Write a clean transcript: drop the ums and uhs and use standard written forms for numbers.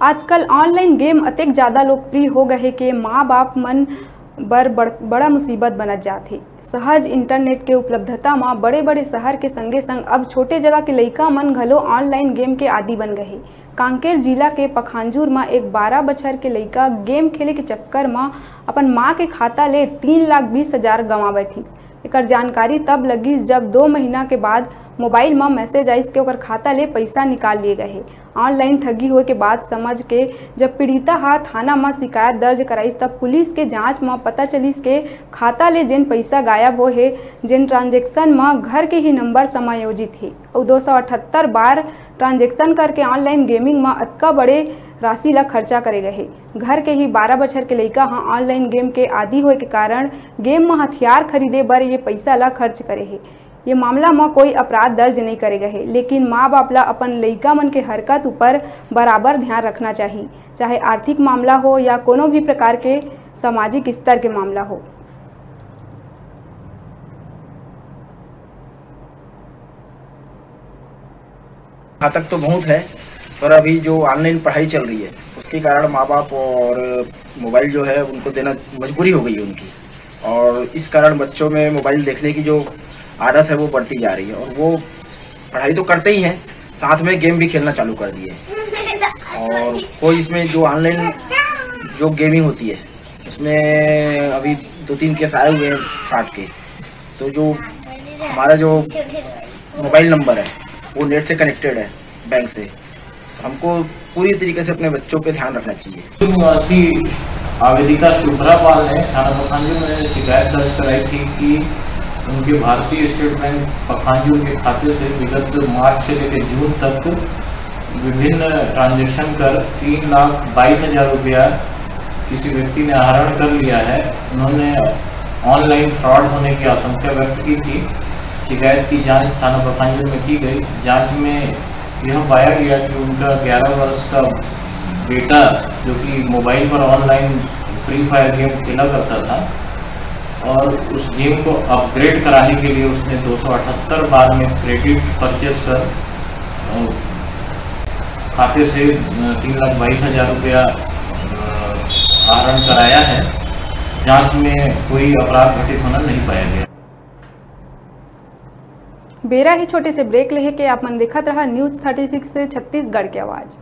आजकल online game अतेक ज़्यादा लोकप्रिय हो गए कि माँ बाप मन बर बड़ा मुसीबत बनत जाथे। सहज इंटरनेट के उपलब्धता में बड़े बड़े शहर के संगे संग अब छोटे जगह के लइका मन घलो ऑनलाइन गेम के आदी बन गए। कांकेर जिला के पखांजूर में एक 12 बछर के लइका गेम खेले के चक्कर में अपन माँ के खाता ले 3,20,000 गंवा बैठिस। एकर जानकारी तब लगिस जब 2 महीना के बाद मोबाइल में मैसेज आइस के ओकर खाता ले पैसा निकाल लिए गए। ऑनलाइन ठगी होए के बाद समझ के जब पीड़िता थाना में शिकायत दर्ज कराइस तब पुलिस के जांच में पता चलिस के खाता ले जेन पैसा गायब हो है, जेन ट्रांजेक्शन में घर के ही नंबर समायोजित है और 278 बार ट्रांजेक्शन करके ऑनलाइन गेमिंग में अतका बड़े राशि ला खर्चा करे गए। घर के ही 12 बछर के लइका ऑनलाइन गेम के आदी होए के कारण गेम में हथियार खरीदे बर ये पैसा ला खर्च करे है। ये मामला में कोई अपराध दर्ज नहीं करे गए, लेकिन माँ बाप ला अपन लइका मन के हरकत ऊपर बराबर ध्यान रखना चाहिए, चाहे आर्थिक मामला हो या कोनो भी प्रकार के सामाजिक स्तर के मामला हो। घातक तो बहुत है, पर अभी जो ऑनलाइन पढ़ाई चल रही है उसके कारण माँ बाप और मोबाइल जो है उनको देना मजबूरी हो गई है उनकी, और इस कारण बच्चों में मोबाइल देखने की जो आदत है वो बढ़ती जा रही है। और वो पढ़ाई तो करते ही हैं, साथ में गेम भी खेलना चालू कर दिए। और कोई इसमें जो ऑनलाइन जो गेमिंग होती है उसमें अभी 2-3 केस आए हुए हैं फ्रॉड के। तो जो हमारा जो मोबाइल नंबर है वो नेट से कनेक्टेड है बैंक से, हमको पूरी तरीके से अपने बच्चों पे ध्यान रखना चाहिए। निवासी आवेदिका शुभ्रा पाल ने थाना पखांजूर में शिकायत दर्ज कराई थी कि उनके भारतीय स्टेट बैंक पखांजूर के खाते से विगत मार्च से लेकर जून तक विभिन्न ट्रांजैक्शन कर 3,22,000 रुपया किसी व्यक्ति ने आहरण कर लिया है। उन्होंने ऑनलाइन फ्रॉड होने की आशंका व्यक्त की थी। शिकायत की जांच थाना पखांजूर में की गई। जांच में यह पाया गया कि उनका 11 वर्ष का बेटा जो कि मोबाइल पर ऑनलाइन फ्री फायर गेम खेला करता था और उस गेम को अपग्रेड कराने के लिए उसने 278 बार में क्रेडिट परचेस कर खाते से 3,22,000 रुपया आहरण कराया है। जांच में कोई अपराध घटित होना नहीं पाया गया। बेरा ही छोटे से ब्रेक लेके आप मन देखत रहा न्यूज़ 36 से छत्तीसगढ़ की आवाज़।